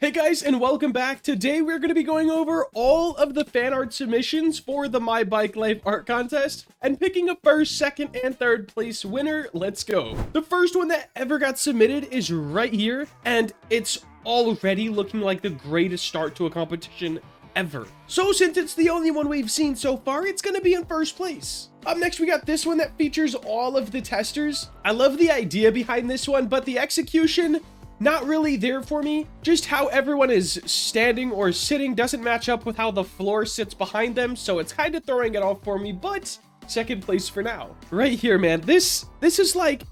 Hey guys, and welcome back. Today we're going to be going over all of the fan art submissions for the My Bike Life art contest and picking a first, second, and third place winner. Let's go. The first one that ever got submitted is right here, and it's already looking like the greatest start to a competition ever. So since it's the only one we've seen so far, it's going to be in first place. Up next, we got this one that features all of the testers. I love the idea behind this one, but the execution, not really there for me. Just how everyone is standing or sitting doesn't match up with how the floor sits behind them, so it's kind of throwing it off for me, but second place for now. Right here, man, this is like,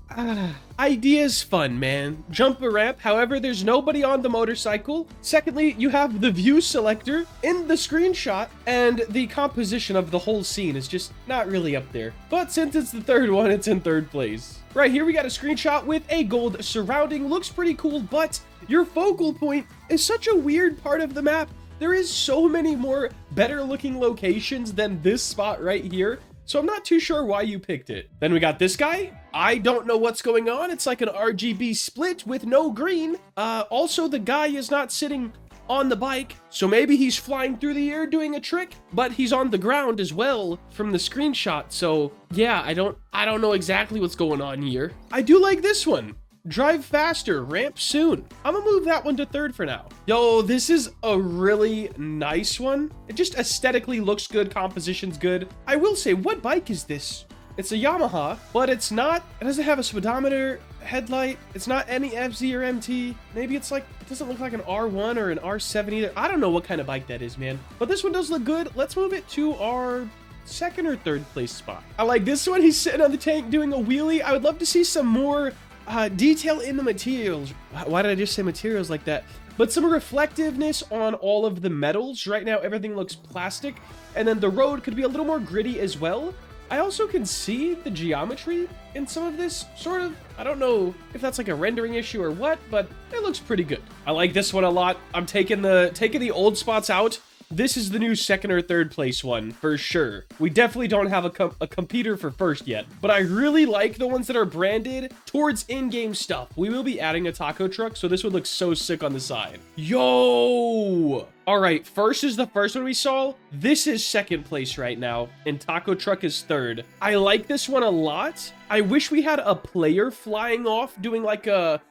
ideas fun, man. Jump a ramp, however, there's nobody on the motorcycle. Secondly, you have the view selector in the screenshot, and the composition of the whole scene is just not really up there. But since it's the third one, it's in third place. Right here, we got a screenshot with a gold surrounding. Looks pretty cool, but your focal point is such a weird part of the map. There is so many more better looking locations than this spot right here, so I'm not too sure why you picked it. Then we got this guy. I don't know what's going on. It's like an RGB split with no green. Also, the guy is not sitting on the bike, so maybe he's flying through the air doing a trick, but he's on the ground as well from the screenshot. So yeah, I don't know exactly what's going on here. I do like this one. Drive faster, ramp soon. I'm gonna move that one to third for now. Yo, this is a really nice one. It just aesthetically looks good, composition's good. I will say, what bike is this? It's a Yamaha, but it doesn't have a speedometer, headlight. It's not any FZ or MT. Maybe it's like, it doesn't look like an R1 or an R7 either. I don't know what kind of bike that is, man. But this one does look good. Let's move it to our second or third place spot. I like this one. He's sitting on the tank doing a wheelie. I would love to see some more detail in the materials. Why did I just say materials like that? But some reflectiveness on all of the metals. Right now, everything looks plastic. And then the road could be a little more gritty as well. I also can see the geometry in some of this, sort of. I don't know if that's like a rendering issue or what, but it looks pretty good. I like this one a lot. I'm taking the old spots out. This is the new second or third place one, for sure. We definitely don't have a competitor for first yet, but I really like the ones that are branded towards in-game stuff. We will be adding a taco truck, so this would look so sick on the side. Yo! All right, first is the first one we saw. This is second place right now, and taco truck is third. I like this one a lot. I wish we had a player flying off doing like a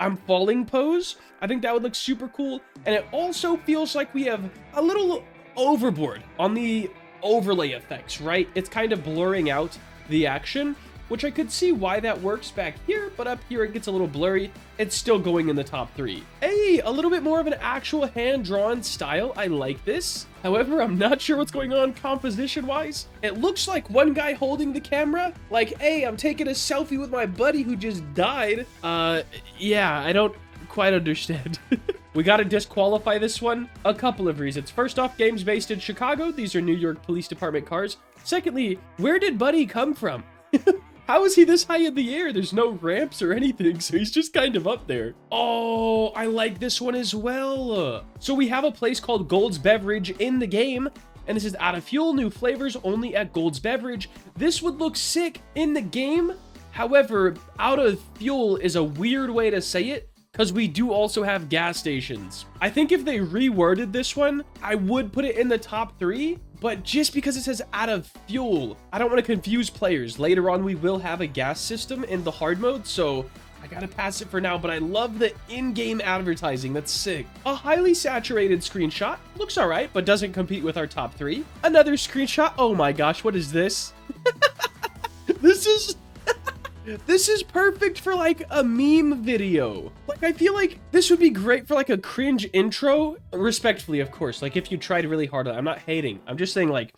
I'm falling pose. I think that would look super cool. And it also feels like we have a little overboard on the overlay effects, right? It's kind of blurring out the action, which I could see why that works back here, but up here it gets a little blurry. It's still going in the top three. Hey, a little bit more of an actual hand-drawn style. I like this. However, I'm not sure what's going on composition-wise. It looks like one guy holding the camera, like, hey, I'm taking a selfie with my buddy who just died. Yeah, I don't quite understand. We gotta disqualify this one. A couple of reasons. First off, game's based in Chicago. These are New York Police Department cars. Secondly, where did Buddy come from? How is he this high in the air? There's no ramps or anything, so he's just kind of up there. Oh, I like this one as well. So we have a place called Gold's Beverage in the game, and this is out of fuel, new flavors only at Gold's Beverage. This would look sick in the game. However, out of fuel is a weird way to say it, because we do also have gas stations. I think if they reworded this one, I would put it in the top three, but just because it says out of fuel, I don't want to confuse players. Later on, we will have a gas system in the hard mode, so I gotta pass it for now, but I love the in-game advertising. That's sick. A highly saturated screenshot. Looks all right, but doesn't compete with our top three. Another screenshot. Oh my gosh, what is this? This is perfect for like a meme video. Like, I feel like this would be great for like a cringe intro. Respectfully, of course. Like, if you tried really hard on it. I'm not hating. I'm just saying, like,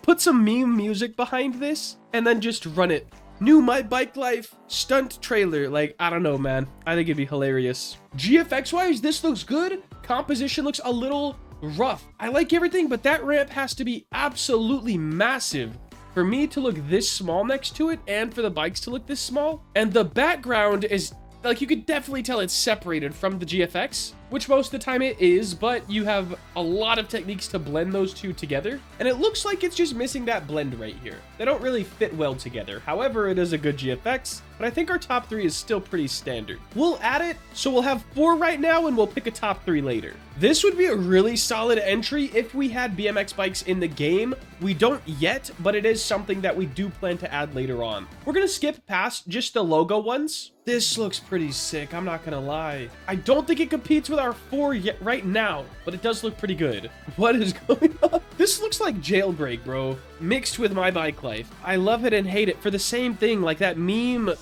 put some meme music behind this and then just run it. New My Bike Life stunt trailer. Like, I don't know, man. I think it'd be hilarious. GFX wise, this looks good. Composition looks a little rough. I like everything, but that ramp has to be absolutely massive for me to look this small next to it, and for the bikes to look this small. And the background is, like, you could definitely tell it's separated from the GFX, which most of the time it is, but you have a lot of techniques to blend those two together. And it looks like it's just missing that blend right here. They don't really fit well together. However, it is a good GFX. but I think our top 3 is still pretty standard. We'll add it, so we'll have 4 right now, and we'll pick a top 3 later. This would be a really solid entry if we had BMX bikes in the game. We don't yet, but it is something that we do plan to add later on. We're gonna skip past just the logo ones. This looks pretty sick, I'm not gonna lie. I don't think it competes with our 4 yet right now, but it does look pretty good. What is going on? This looks like Jailbreak, bro, mixed with My Bike Life. I love it and hate it for the same thing, like that meme.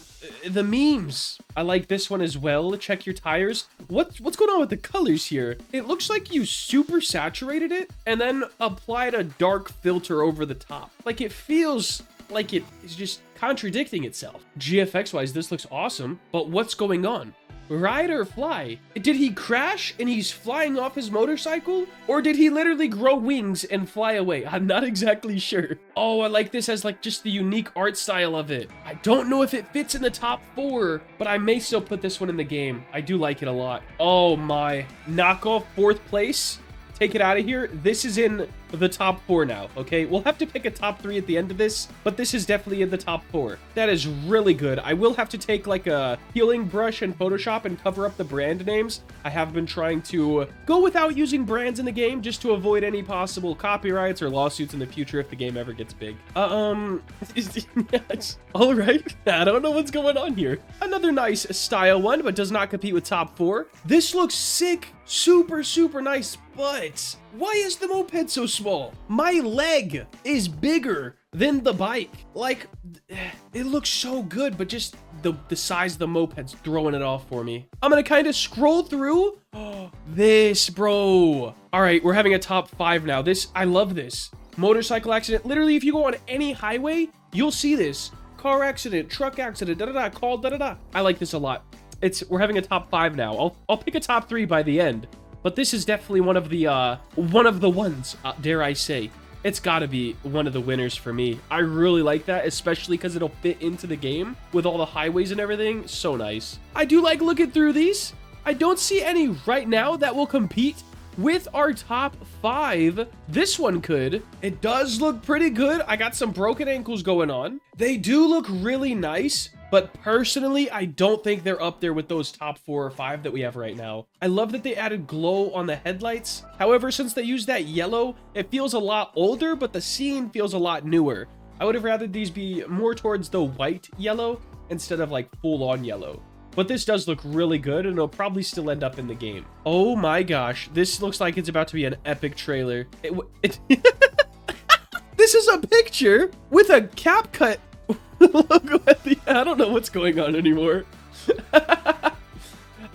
The memes. I like this one as well. Check your tires. What's going on with the colors here? It looks like you super saturated it and then applied a dark filter over the top. Like it feels like it is just contradicting itself. GFX wise, this looks awesome, but what's going on? Ride or fly? Did he crash and he's flying off his motorcycle? Or did he literally grow wings and fly away? I'm not exactly sure. Oh, I like this as like just the unique art style of it. I don't know if it fits in the top 4, but I may still put this one in the game. I do like it a lot. Oh my. Knockoff 4th place. Take it out of here. This is in the top 4 now, okay? We'll have to pick a top 3 at the end of this, but this is definitely in the top 4. That is really good. I will have to take like a healing brush in Photoshop and cover up the brand names. I have been trying to go without using brands in the game just to avoid any possible copyrights or lawsuits in the future if the game ever gets big. Yes. All right. I don't know what's going on here. Another nice style one, but does not compete with top 4. This looks sick. Super, super nice, but why is the moped so small? My leg is bigger than the bike. Like, it looks so good, but just the size of the moped's throwing it off for me. I'm gonna kind of scroll through. Oh, this, bro. All right, we're having a top 5 now. This, I love this. Motorcycle accident. Literally, if you go on any highway, you'll see this. Car accident, truck accident, da-da-da, call, da-da-da. I like this a lot. We're having a top 5 now. I'll pick a top 3 by the end, but this is definitely one of the ones, dare I say. It's gotta be one of the winners for me. I really like that, especially because it'll fit into the game with all the highways and everything. So nice. I do like looking through these. I don't see any right now that will compete with our top 5. This one could. It does look pretty good. I got some broken ankles going on. They do look really nice, but personally, I don't think they're up there with those top 4 or 5 that we have right now. I love that they added glow on the headlights. However, since they use that yellow, it feels a lot older, but the scene feels a lot newer. I would have rather these be more towards the white yellow instead of like full on yellow. But this does look really good, and it'll probably still end up in the game. Oh my gosh, this looks like it's about to be an epic trailer. This is a picture with a CapCut logo at the... I don't know what's going on anymore.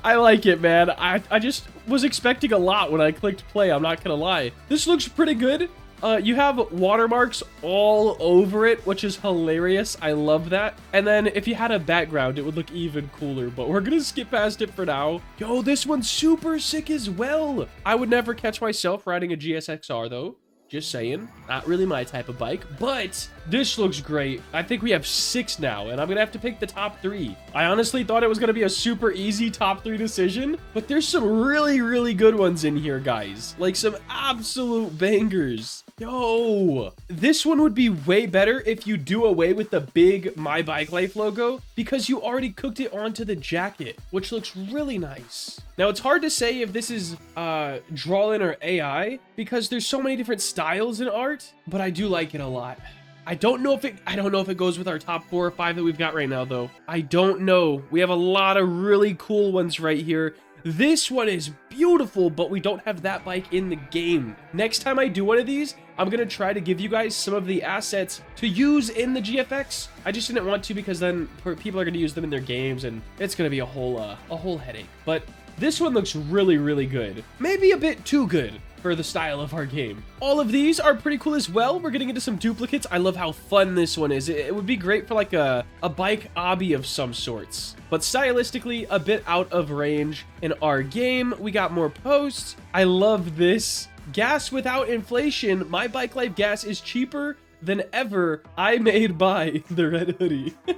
I like it, man. I just was expecting a lot when I clicked play, I'm not gonna lie. This looks pretty good. You have watermarks all over it, which is hilarious. I love that. And then if you had a background, it would look even cooler, but we're gonna skip past it for now. Yo, this one's super sick as well. I would never catch myself riding a GSXR though. Just saying, not really my type of bike, but this looks great. I think we have 6 now, and I'm gonna have to pick the top 3. I honestly thought it was gonna be a super easy top 3 decision, but there's some really, really good ones in here, guys. Like some absolute bangers. Yo, this one would be way better if you do away with the big My Bike Life logo, because you already cooked it onto the jacket, which looks really nice. Now, it's hard to say if this is draw-in or AI, because there's so many different styles in art, but I do like it a lot. I don't know if it goes with our top 4 or 5 that we've got right now, though. I don't know. We have a lot of really cool ones right here. This one is beautiful, but we don't have that bike in the game. Next time I do one of these, I'm gonna try to give you guys some of the assets to use in the GFX. I just didn't want to, because then people are gonna use them in their games, and it's gonna be a whole headache. But this one looks really, really good. Maybe a bit too good for the style of our game. All of these are pretty cool as well. We're getting into some duplicates. I love how fun this one is. It would be great for like a bike obby of some sorts, but stylistically a bit out of range in our game. We got more posts. I love this. Gas without inflation. My Bike Life gas is cheaper than ever. I made by the Red Hoodie. a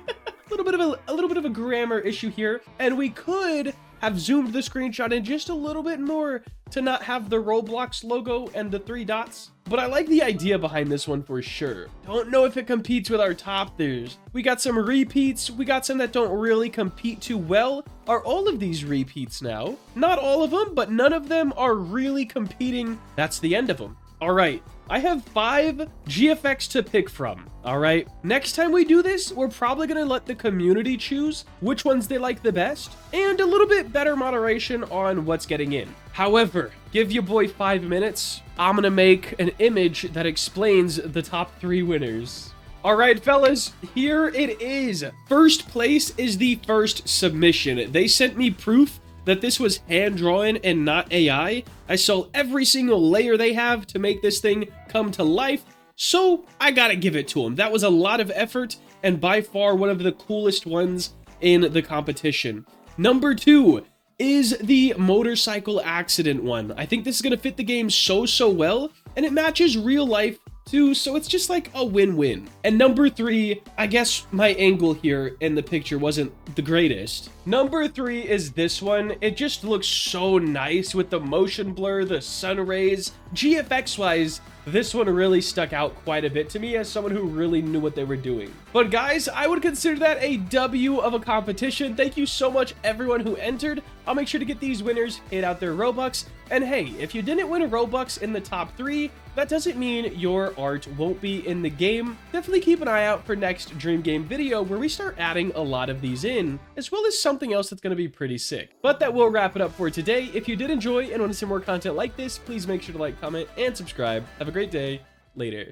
little bit of a grammar issue here, and we could have zoomed the screenshot in just a little bit more to not have the Roblox logo and the 3 dots. but I like the idea behind this one for sure. Don't know if it competes with our top tiers. We got some repeats, we got some that don't really compete too well. Are all of these repeats now? Not all of them, but none of them are really competing. That's the end of them. All right, I have 5 GFX to pick from. All right, next time we do this, we're probably gonna let the community choose which ones they like the best and a little bit better moderation on what's getting in. However, give your boy 5 minutes. I'm gonna make an image that explains the top 3 winners. All right, fellas, here it is. First place is the first submission. They sent me proof that this was hand-drawn and not AI. I saw every single layer they have to make this thing come to life, so I gotta give it to them. That was a lot of effort, and by far one of the coolest ones in the competition. Number 2 is the motorcycle accident one. I think this is gonna fit the game so well, and it matches real life too, so it's just like a win-win. And number 3, I guess my angle here in the picture wasn't the greatest. Number 3 is this one. It just looks so nice with the motion blur, the sun rays. GFX-wise, this one really stuck out quite a bit to me as someone who really knew what they were doing. But guys, I would consider that a W of a competition. Thank you so much everyone who entered. I'll make sure to get these winners paid out their Robux. And hey, if you didn't win a Robux in the top 3, that doesn't mean your art won't be in the game. Definitely keep an eye out for next Dream Game video where we start adding a lot of these in, as well as something else that's going to be pretty sick. But that will wrap it up for today. If you did enjoy and want to see more content like this, please make sure to like, comment, and subscribe. Have a great day. Later.